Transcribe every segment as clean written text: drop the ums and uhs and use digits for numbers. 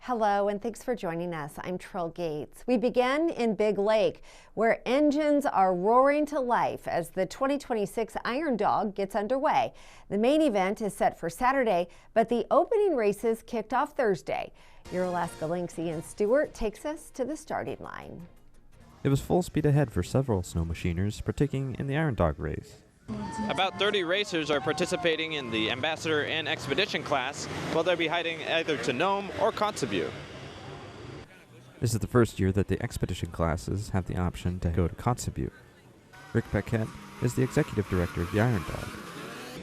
Hello, and thanks for joining us. I'm Trill Gates. We begin in Big Lake, where engines are roaring to life as the 2026 Iron Dog gets underway. The main event is set for Saturday, but the opening races kicked off Thursday. Your Alaska Link's Ian Stewart takes us to the starting line. It was full speed ahead for several snow machiners partaking in the Iron Dog race. About 30 racers are participating in the Ambassador and Expedition class, while they'll be heading either to Nome or Kotzebue. This is the first year that the Expedition classes have the option to go to Kotzebue. Rick Paquette is the executive director of the Iron Dog.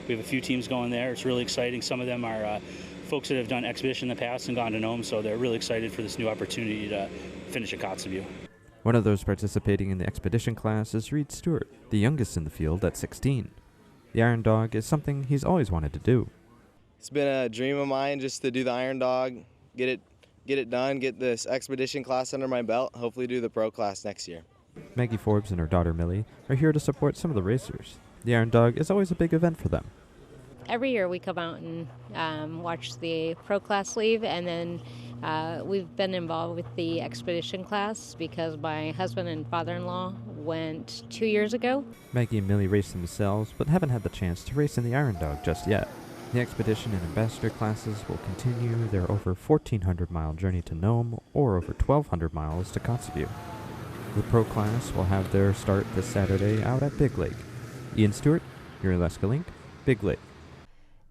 We have a few teams going there. It's really exciting. Some of them are folks that have done Expedition in the past and gone to Nome, so they're really excited for this new opportunity to finish at Kotzebue. One of those participating in the Expedition class is Reed Stewart, the youngest in the field at 16. The Iron Dog is something he's always wanted to do. It's been a dream of mine just to do the Iron Dog, get it done, get this Expedition class under my belt, hopefully do the Pro class next year. Maggie Forbes and her daughter Millie are here to support some of the racers. The Iron Dog is always a big event for them. Every year we come out and watch the Pro class leave, and then we've been involved with the Expedition class because my husband and father-in-law went 2 years ago. Maggie and Millie race themselves, but haven't had the chance to race in the Iron Dog just yet. The Expedition and Ambassador classes will continue their over 1,400-mile journey to Nome or over 1,200 miles to Kotzebue. The Pro class will have their start this Saturday out at Big Lake. Ian Stewart, your Alaska Link, Big Lake.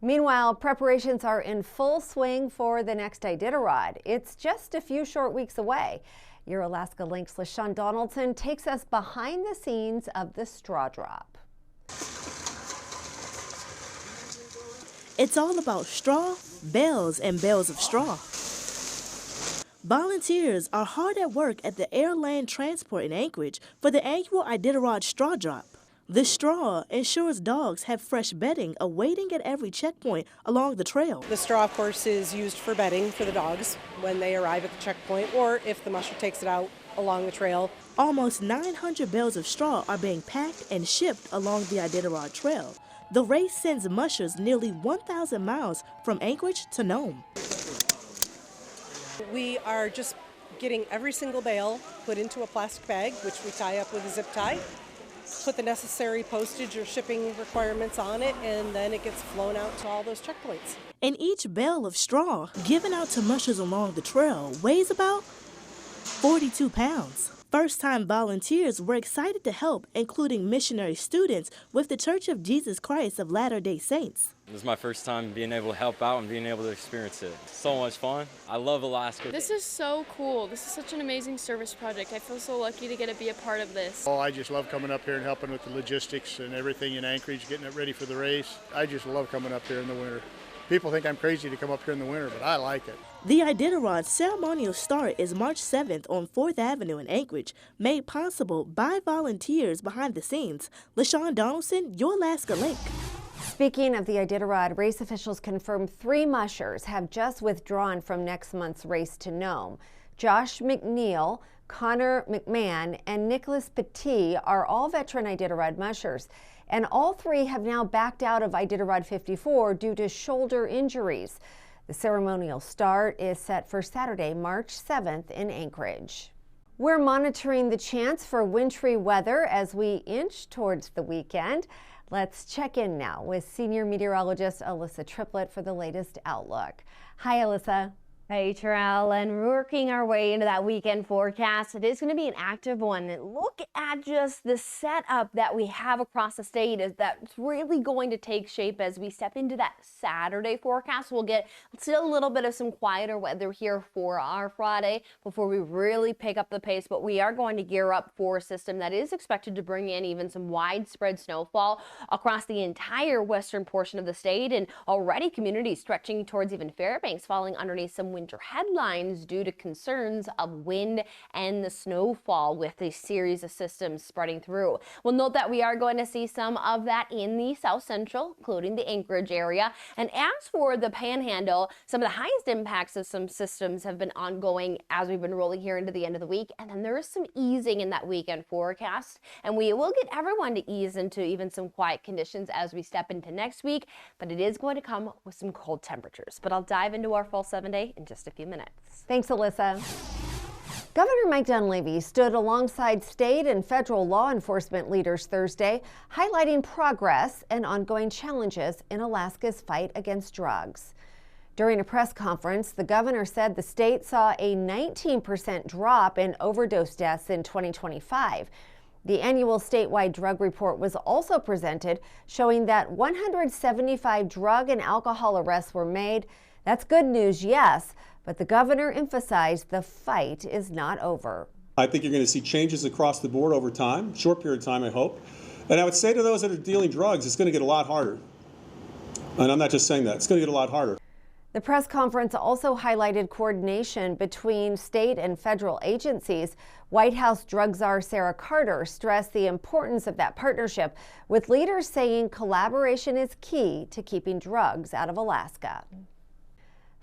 Meanwhile, preparations are in full swing for the next Iditarod. It's just a few short weeks away. Your Alaska Link's LaShawn Donaldson takes us behind the scenes of the straw drop. It's all about straw, bales, and bales of straw. Volunteers are hard at work at the Air Land Transport in Anchorage for the annual Iditarod straw drop. The straw ensures dogs have fresh bedding awaiting at every checkpoint along the trail. The straw, of course, is used for bedding for the dogs when they arrive at the checkpoint or if the musher takes it out along the trail. Almost 900 bales of straw are being packed and shipped along the Iditarod Trail. The race sends mushers nearly 1,000 miles from Anchorage to Nome. We are just getting every single bale put into a plastic bag, which we tie up with a zip tie, put the necessary postage or shipping requirements on it, and then it gets flown out to all those checkpoints. And each bale of straw given out to mushers along the trail weighs about 42 pounds. First-time volunteers were excited to help, including missionary students with the Church of Jesus Christ of Latter-day Saints. This is my first time being able to help out and being able to experience it. It's so much fun. I love Alaska. This is so cool. This is such an amazing service project. I feel so lucky to get to be a part of this. Oh, I just love coming up here and helping with the logistics and everything in Anchorage, getting it ready for the race. I just love coming up here in the winter. People think I'm crazy to come up here in the winter, but I like it. The Iditarod ceremonial start is March 7th on 4th Avenue in Anchorage, made possible by volunteers behind the scenes. LaShawn Donaldson, your Alaska Link. Speaking of the Iditarod, race officials confirmed 3 mushers have just withdrawn from next month's race to Nome. Josh McNeil, Connor McMahon, and Nicholas Petit are all veteran Iditarod mushers, and all 3 have now backed out of Iditarod 54 due to shoulder injuries. The ceremonial start is set for Saturday, March 7th in Anchorage. We're monitoring the chance for wintry weather as we inch towards the weekend. Let's check in now with senior meteorologist Alyssa Triplett for the latest outlook. Hi, Alyssa. Hey, Terrell, and working our way into that weekend forecast. It is going to be an active one. Look at just the setup that we have across the state that's really going to take shape as we step into that Saturday forecast. We'll get still a little bit of some quieter weather here for our Friday before we really pick up the pace, but we are going to gear up for a system that is expected to bring in even some widespread snowfall across the entire western portion of the state, and already communities stretching towards even Fairbanks falling underneath some winter headlines due to concerns of wind and the snowfall with a series of systems spreading through. We'll note that we are going to see some of that in the south central, including the Anchorage area. And as for the Panhandle, some of the highest impacts of some systems have been ongoing as we've been rolling here into the end of the week. And then there is some easing in that weekend forecast. And we will get everyone to ease into even some quiet conditions as we step into next week. But it is going to come with some cold temperatures. But I'll dive into our full 7-day in just a few minutes. Thanks, Alyssa. Governor Mike Dunleavy stood alongside state and federal law enforcement leaders Thursday, highlighting progress and ongoing challenges in Alaska's fight against drugs. During a press conference, the governor said the state saw a 19% drop in overdose deaths in 2025. The annual statewide drug report was also presented, showing that 175 drug and alcohol arrests were made. That's good news, yes, but the governor emphasized the fight is not over. I think you're going to see changes across the board over time, short period of time, I hope. And I would say to those that are dealing drugs, it's going to get a lot harder. And I'm not just saying that, it's going to get a lot harder. The press conference also highlighted coordination between state and federal agencies. White House drug czar Sarah Carter stressed the importance of that partnership, with leaders saying collaboration is key to keeping drugs out of Alaska.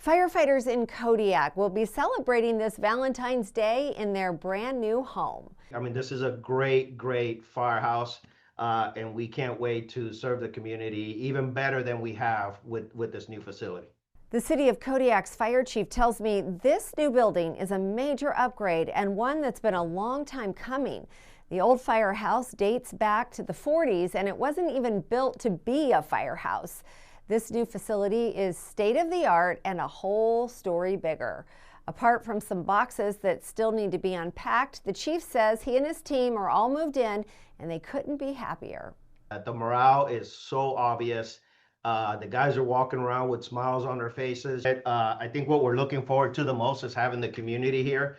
Firefighters in Kodiak will be celebrating this Valentine's Day in their brand new home. I mean, this is a great firehouse, and we can't wait to serve the community even better than we have with this new facility. The city of Kodiak's fire chief tells me this new building is a major upgrade and one that's been a long time coming. The old firehouse dates back to the 40s, and it wasn't even built to be a firehouse. This new facility is state-of-the-art and a whole story bigger. Apart from some boxes that still need to be unpacked, the chief says he and his team are all moved in and they couldn't be happier. The morale is so obvious. The guys are walking around with smiles on their faces. I think what we're looking forward to the most is having the community here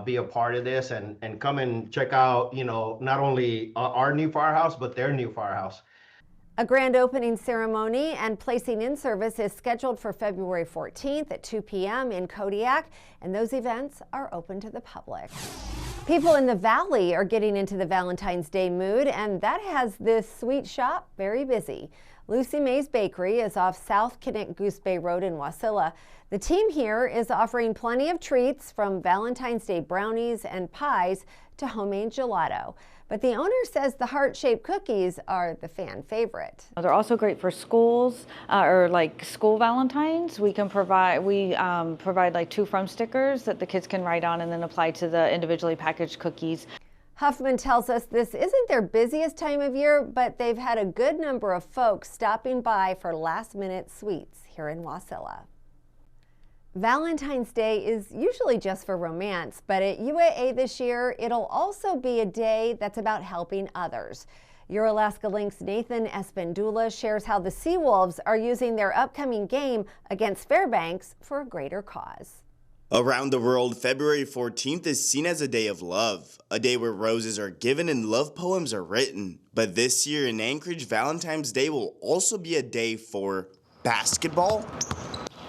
be a part of this and come and check out, you know, not only our new firehouse, but their new firehouse. A grand opening ceremony and placing in service is scheduled for February 14th at 2 p.m. in Kodiak, and those events are open to the public. People in the valley are getting into the Valentine's Day mood, and that has this sweet shop very busy. Lucy May's Bakery is off South Connect Goose Bay Road in Wasilla. The team here is offering plenty of treats, from Valentine's Day brownies and pies to homemade gelato. But the owner says the heart-shaped cookies are the fan favorite. They're also great for schools or like school Valentines. We provide like 2 from stickers that the kids can write on and then apply to the individually packaged cookies. Huffman tells us this isn't their busiest time of year, but they've had a good number of folks stopping by for last-minute sweets here in Wasilla. Valentine's Day is usually just for romance, but at UAA this year, it'll also be a day that's about helping others. Your Alaska Link's Nathan Espendula shares how the Seawolves are using their upcoming game against Fairbanks for a greater cause. Around the world, February 14th is seen as a day of love, a day where roses are given and love poems are written. But this year in Anchorage, Valentine's Day will also be a day for basketball.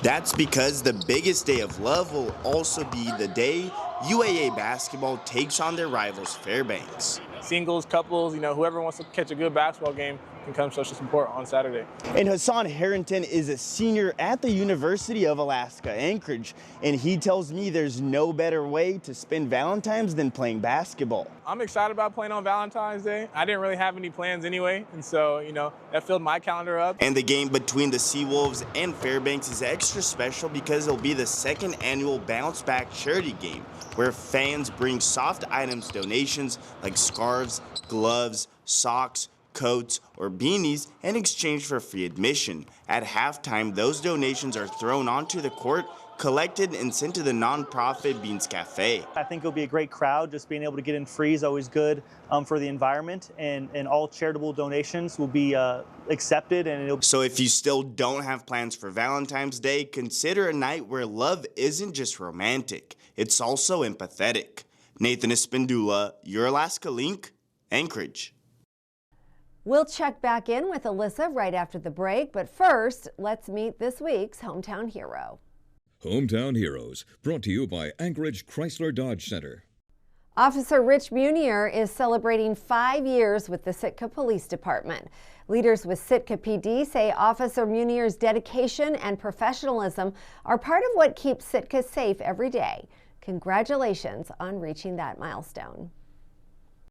That's because the biggest day of love will also be the day UAA basketball takes on their rivals Fairbanks. Singles, couples, whoever wants to catch a good basketball game can come show support on Saturday. And Hassan Harrington is a senior at the University of Alaska, Anchorage, and he tells me there's no better way to spend Valentine's than playing basketball. I'm excited about playing on Valentine's Day. I didn't really have any plans anyway, and so, that filled my calendar up. And the game between the Seawolves and Fairbanks is extra special because it'll be the second annual Bounce Back charity game, where fans bring soft items donations like scarves, gloves, socks, coats, or beanies in exchange for free admission. At halftime, those donations are thrown onto the court, collected, and sent to the nonprofit Beans Cafe. I think it'll be a great crowd. Just being able to get in free is always good for the environment, and all charitable donations will be accepted. So if you still don't have plans for Valentine's Day, consider a night where love isn't just romantic, it's also empathetic. Nathan Espendula, your Alaska Link, Anchorage. We'll check back in with Alyssa right after the break, but first, let's meet this week's Hometown Hero. Hometown Heroes, brought to you by Anchorage Chrysler Dodge Center. Officer Rich Munier is celebrating 5 years with the Sitka Police Department. Leaders with Sitka PD say Officer Munier's dedication and professionalism are part of what keeps Sitka safe every day. Congratulations on reaching that milestone.